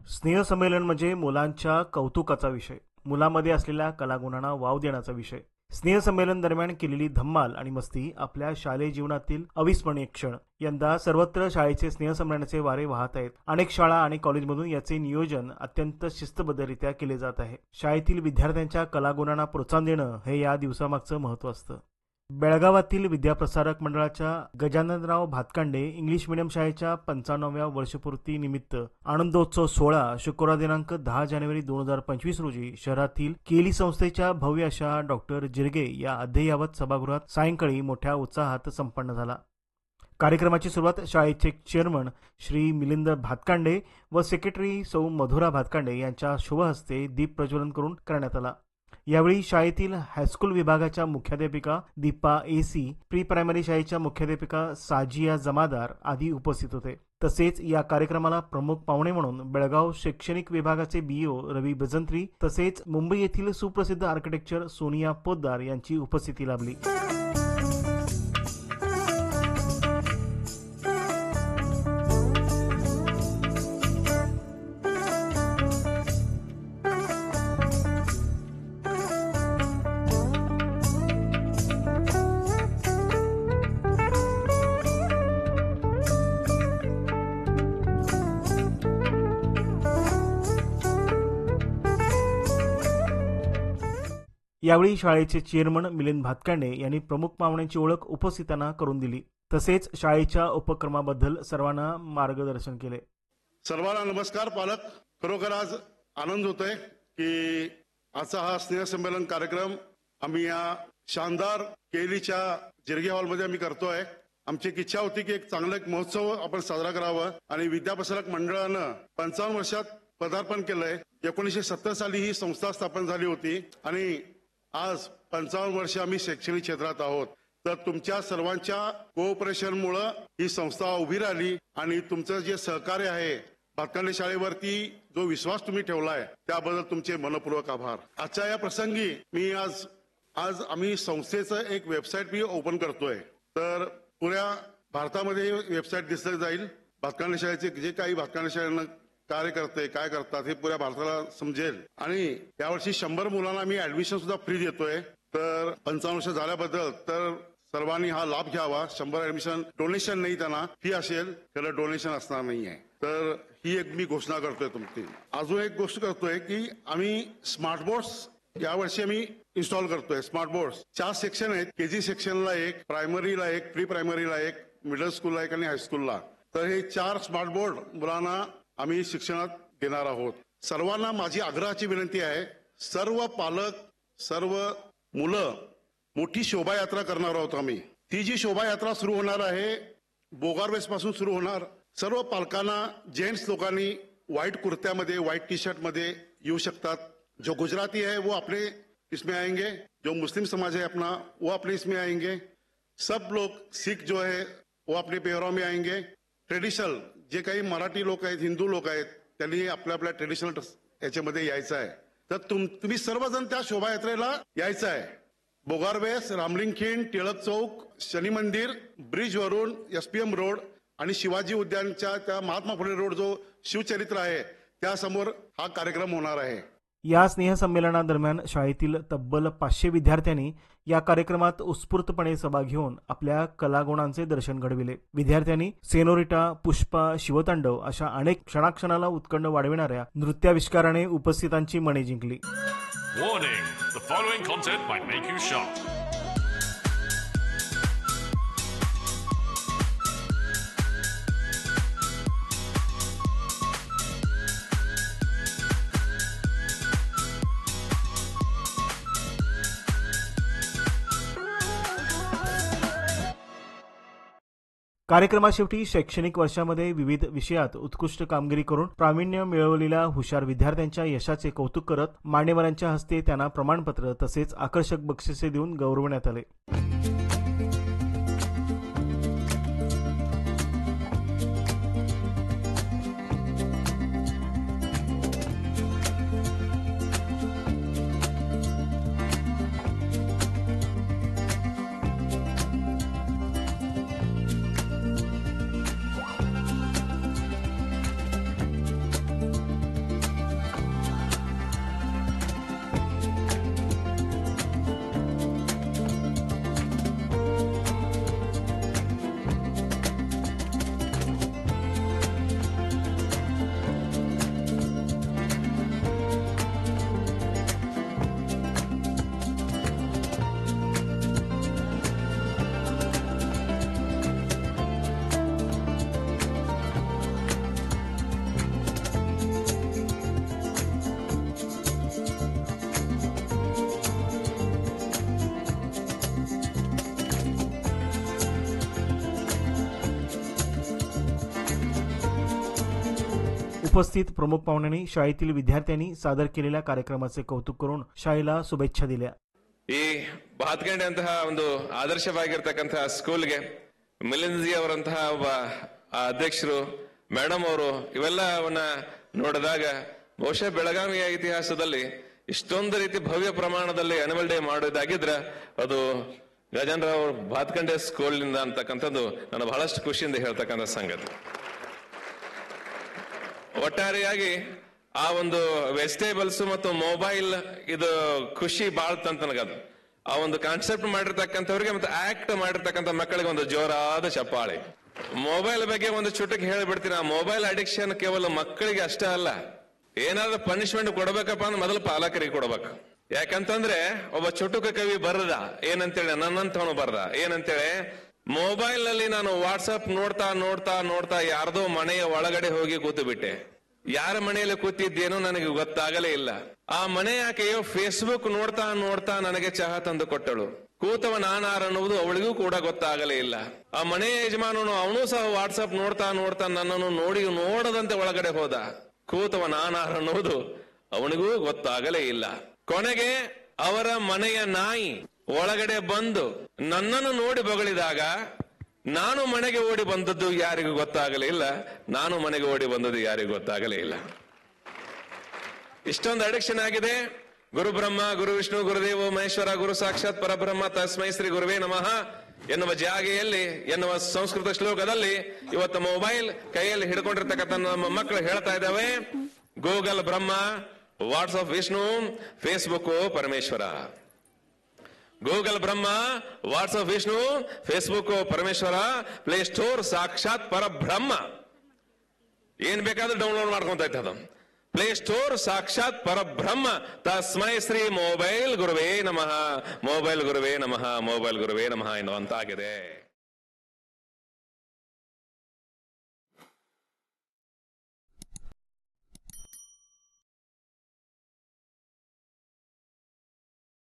स्नेहसंमेलन म्हणजे मुलांच्या कौतुकाचा विषय, मुलांमध्ये असलेल्या कलागुणांना वाव देण्याचा विषय. स्नेहसंमेलन दरम्यान केलेली धम्माल आणि मस्ती आपल्या शालेय जीवनातील अविस्मरणीय क्षण. यंदा सर्वत्र शाळेचे स्नेहसंमेलनाचे वारे वाहत आहेत. अनेक शाळा आणि कॉलेजमधून याचे नियोजन अत्यंत शिस्तबद्धरित्या केले जात आहे. शाळेतील विद्यार्थ्यांच्या कलागुणांना प्रोत्साहन देणं हे या दिवसामागचं महत्त्व असतं. बेळगावातील विद्याप्रसारक मंडळाच्या गजाननराव भातकांडे इंग्लिश मीडियम शाळेच्या 55व्या वर्षपूर्ती निमित्त आनंदोत्सव सोहळा शुक्रवार दिनांक 10 जानेवारी 2025 रोजी शहरातील केली संस्थेच्या भव्य अशा डॉक्टर जिरगे या अद्ययावत सभागृहात सायंकाळी मोठ्या उत्साहात संपन्न झाला. कार्यक्रमाची सुरुवात शाळेचे चेअरमन श्री मिलिंद भातकांडे व सेक्रेटरी सौ मधुरा भातकांडे यांच्या शुभहस्ते दीप प्रज्वलन करून करण्यात आला. यावेळी शाळेतील हायस्कूल विभागाच्या मुख्याध्यापिका दीपा एसी, प्री प्रायमरी शाळेच्या मुख्याध्यापिका साजिया जमादार आदी उपस्थित होते. तसेच या कार्यक्रमाला प्रमुख पाहुणे म्हणून बेळगाव शैक्षणिक विभागाचे बीओ रवी बजंत्री तसेच मुंबई येथील सुप्रसिद्ध आर्किटेक्चर सोनिया पोद्दार यांची उपस्थिती लाभली. यावेळी शाळेचे चेअरमन मिलिंद भातकांडे यांनी प्रमुख पाहुण्यांची ओळख उपस्थितांना करून दिली. तसेच शाळेच्या उपक्रमाबद्दल सर्वांना मार्गदर्शन केले. सर्वांना नमस्कार. पालक, खरोखर आज आनंद होतोय की आजचा हा स्नेहसंमेलन कार्यक्रम आम्ही या शानदार केलीच्या जिरगे हॉलमध्ये आम्ही करतोय. आमची एक इच्छा होती की एक चांगला एक महोत्सव आपण साजरा करावा आणि विद्याप्रसारक मंडळानं 55 वर्षात पदार्पण केलंय. 1970 साली ही संस्था स्थापन झाली होती आणि आज 55 वर्ष आम्ही शैक्षणिक क्षेत्रात आहोत. तर तुमच्या सर्वांच्या कोऑपरेशनमुळे ही संस्था उभी राहिली आणि तुमचं जे सहकार्य आहे, भातकांडे शाळेवरती जो विश्वास तुम्ही ठेवलाय त्याबद्दल तुमचे मनपूर्वक आभार. आजच्या या प्रसंगी मी आज आम्ही संस्थेचं एक वेबसाईट मी ओपन करतोय. तर पुऱ्या भारतामध्ये वेबसाईट दिसलं जाईल. भातकांडे शाळेचे जे काही भातकांडे शाळेनं कार्य करते काय करतात हे पुऱ्या भारताला समजेल. आणि यावर्षी 100 मुलांना आम्ही ऍडमिशन सुद्धा फ्री देतोय. तर 55 वर्ष झाल्याबद्दल तर सर्वांनी हा लाभ घ्यावा. 100 ऍडमिशन डोनेशन नाही, त्यांना फी असेल, त्याला डोनेशन असणार नाहीये. तर ही एक मी घोषणा करतोय तुमची. अजून एक गोष्ट करतोय की आम्ही स्मार्ट बोर्ड्स यावर्षी आम्ही इन्स्टॉल करतोय. स्मार्ट बोर्ड्स 4 सेक्शन आहेत. केजी सेक्शनला एक, प्रायमरीला एक, प्री प्रायमरीला एक, मिडल स्कूलला एक आणि हायस्कूलला. तर हे 4 स्मार्ट बोर्ड मुलांना आम्ही शिक्षणात देणार आहोत. सर्वांना माझी आग्रहाची विनंती आहे, सर्व पालक, सर्व मुलं मोठी शोभायात्रा करणार आहोत आम्ही. ती जी शोभायात्रा सुरू होणार आहे बोगारवेस पासून सुरू होणार. सर्व पालकांना, जेंट्स लोकांनी व्हाईट कुर्त्यामध्ये, व्हाईट टी शर्ट मध्ये येऊ शकतात. जो गुजराती है वो अपने इसमें आएंगे, जो मुस्लिम समाज है अपना वो अपने इसमें आएंगे. सब लोग, सिख जो है वो अपने पेहराव में आएंगे. ट्रेडिशनल जे काही मराठी लोक आहेत, हिंदू लोक आहेत, त्यांनी आपल्या आपल्या ट्रेडिशनल याच्यामध्ये यायचं आहे. तर तुम्ही सर्वजण त्या शोभायात्रेला यायचं आहे. बोगारवेस, रामलिंगखिंड, टिळक चौक, शनी मंदिर, ब्रिजवरून एसपीएम रोड आणि शिवाजी उद्यानच्या त्या महात्मा फुले रोड जो शिवचरित्र आहे त्यासमोर हा कार्यक्रम होणार आहे. या स्नेहसंमेलनादरम्यान शाळेतील तब्बल 500 विद्यार्थ्यांनी या कार्यक्रमात उत्स्फूर्तपणे सहभाग घेऊन आपल्या कलागुणांचे दर्शन घडविले. विद्यार्थ्यांनी सेनोरिटा, पुष्पा, शिवतांडव अशा अनेक क्षणाक्षणाला उत्कंठ वाढविणाऱ्या नृत्याविष्काराने उपस्थितांची मने जिंकली. Warning: the following content might make you shocked. कार्यक्रमाशेवटी शैक्षणिक वर्षामध्ये विविध विषयात उत्कृष्ट कामगिरी करून प्रावीण्य मिळवलेल्या हुशार विद्यार्थ्यांच्या यशाचे कौतुक करत मान्यवरांच्या हस्ते त्यांना प्रमाणपत्र तसेच आकर्षक बक्षिसे देऊन गौरवण्यात आले. उपस्थित प्रमुख पाहुण्यांनी शाळेतील विद्यार्थ्यांनी सादर केलेल्या कार्यक्रमाचे कौतुक करून शाळेला शुभेच्छा दिल्या. ಈ ಬಾತ್ಕಂಡೆಯಂತಹ ಒಂದು ಆದರ್ಶವಾಗಿರ್ತಕ್ಕಂತಹ ಸ್ಕೂಲ್ಗೆ ಮಿಲಿಂದ್ ಜಿ ಅವರಂತಹ ಒಬ್ಬ ಅಧ್ಯಕ್ಷರು, ಮೇಡಮ್ ಅವರು ಇವೆಲ್ಲವನ್ನ ನೋಡಿದಾಗ ಬಹುಶಃ ಬೆಳಗಾವಿಯ ಇತಿಹಾಸದಲ್ಲಿ ಇಷ್ಟೊಂದು ರೀತಿ ಭವ್ಯ ಪ್ರಮಾಣದಲ್ಲಿ ಆನ್ಯುವಲ್ ಡೇ ಮಾಡೋದಾಗಿದ್ರೆ ಅದು ಗಜೇಂದ್ರರಾವ್ ಬಾತ್ಕಂಡೆ ಸ್ಕೂಲ್ ನಿಂದ ಅಂತಕ್ಕಂಥದ್ದು ನಾನು ಬಹಳಷ್ಟು ಖುಷಿಯಿಂದ ಹೇಳ್ತಕ್ಕಂಥ ಸಂಗತಿ. ಒಟ್ಟಾರೆಯಾಗಿ ಆ ಒಂದು ವೆಜಿಟೇಬಲ್ಸ್ ಮತ್ತು ಮೊಬೈಲ್ ಇದು ಖುಷಿ ಬಾಳ್ತಂತ ನನಗದು. ಆ ಒಂದು ಕಾನ್ಸೆಪ್ಟ್ ಮಾಡಿರ್ತಕ್ಕಂಥವ್ರಿಗೆ ಮತ್ತೆ ಆಕ್ಟ್ ಮಾಡಿರ್ತಕ್ಕಂಥ ಮಕ್ಕಳಿಗೆ ಒಂದು ಜೋರಾದ ಚಪ್ಪಾಳೆ. ಮೊಬೈಲ್ ಬಗ್ಗೆ ಒಂದು ಚುಟುಕು ಹೇಳಿಬಿಡ್ತೀನಿ. ಆ ಮೊಬೈಲ್ ಅಡಿಕ್ಷನ್ ಕೇವಲ ಮಕ್ಕಳಿಗೆ ಅಷ್ಟೇ ಅಲ್ಲ, ಏನಾದ್ರೂ ಪನಿಷ್ಮೆಂಟ್ ಕೊಡ್ಬೇಕಪ್ಪ ಅಂದ್ರೆ ಮೊದಲು ಪಾಲಕರಿಗೆ ಕೊಡ್ಬೇಕು. ಯಾಕಂತಂದ್ರೆ ಒಬ್ಬ ಚುಟುಕ ಕವಿ ಬರದ ಏನಂತೇಳಿ, ನನ್ನಂತವನು ಬರದ ಏನಂತೇಳಿ, ಮೊಬೈಲ್ ನಲ್ಲಿ ನಾನು ವಾಟ್ಸಪ್ ನೋಡ್ತಾ ನೋಡ್ತಾ ನೋಡ್ತಾ ಯಾರ್ದೋ ಮನೆಯ ಒಳಗಡೆ ಹೋಗಿ ಕೂತು ಬಿಟ್ಟೆ. ಯಾರ ಮನೆಯಲ್ಲಿ ಕೂತಿದ್ದೇನೋ ನನಗೆ ಗೊತ್ತಾಗಲೇ ಇಲ್ಲ. ಆ ಮನೆ ಆಕೆಯೋ ಫೇಸ್ಬುಕ್ ನೋಡ್ತಾ ನೋಡ್ತಾ ನನಗೆ ಚಹಾ ತಂದು ಕೊಟ್ಟಳು. ಕೂತವ ನಾನಾರನ್ನುವುದು ಅವಳಿಗೂ ಕೂಡ ಗೊತ್ತಾಗಲೇ ಇಲ್ಲ. ಆ ಮನೆಯ ಯಜಮಾನನು ಅವನು ಸಹ ವಾಟ್ಸಪ್ ನೋಡ್ತಾ ನೋಡ್ತಾ ನನ್ನನ್ನು ನೋಡದಂತೆ ಒಳಗಡೆ ಹೋದ. ಕೂತವ ನಾನಾರನ್ನುವುದು ಅವನಿಗೂ ಗೊತ್ತಾಗಲೇ ಇಲ್ಲ. ಕೊನೆಗೆ ಅವರ ಮನೆಯ ನಾಯಿ ಒಳಗಡೆ ಬಂದು ನನ್ನನ್ನು ನೋಡಿ ಬಗಳಿದಾಗ ನಾನು ಮನೆಗೆ ಓಡಿ ಬಂದದ್ದು ಯಾರಿಗೂ ಗೊತ್ತಾಗಲೇ ಇಲ್ಲ, ನಾನು ಮನೆಗೆ ಓಡಿ ಬಂದದ್ದು ಯಾರಿಗೂ ಗೊತ್ತಾಗಲೇ ಇಲ್ಲ. ಇಷ್ಟೊಂದು ಅಡಿಕ್ಷನ್ ಆಗಿದೆ. ಗುರು ಬ್ರಹ್ಮ ಗುರು ವಿಷ್ಣು ಗುರುದೇವ ಮಹೇಶ್ವರ ಗುರು ಸಾಕ್ಷಾತ್ ಪರಬ್ರಹ್ಮ ತಸ್ಮೈ ಶ್ರೀ ಗುರುವೇ ನಮಃ ಎನ್ನುವ ಜಾಗೆಯಲ್ಲಿ ಎನ್ನುವ ಸಂಸ್ಕೃತ ಶ್ಲೋಕದಲ್ಲಿ ಇವತ್ತು ಮೊಬೈಲ್ ಕೈಯಲ್ಲಿ ಹಿಡ್ಕೊಂಡಿರ್ತಕ್ಕಂಥ ನಮ್ಮ ಮಕ್ಕಳು ಹೇಳ್ತಾ ಇದ್ದಾವೆ, Google Brahma, WhatsApp Vishnu, Facebook Parameshwara. Google Brahma, WhatsApp Vishnu, Facebook Parameshwara, Play Store ಸಾಕ್ಷಾತ್ ಪರಬ್ರಹ್ಮ. ಏನ್ ಬೇಕಾದ್ರೂ ಡೌನ್ಲೋಡ್ ಮಾಡ್ಕೊಂತ ಇತ್ತು. ಪ್ಲೇ ಸ್ಟೋರ್ ಸಾಕ್ಷಾತ್ ಪರಬ್ರಹ್ಮ ತಸ್ಮೈ ಶ್ರೀ ಮೊಬೈಲ್ ಗುರುವೇ ನಮಃ, ಮೊಬೈಲ್ ಗುರುವೇ ನಮಃ, ಮೊಬೈಲ್ ಗುರುವೇ ನಮಃ ಎನ್ನುವಂತಾಗಿದೆ.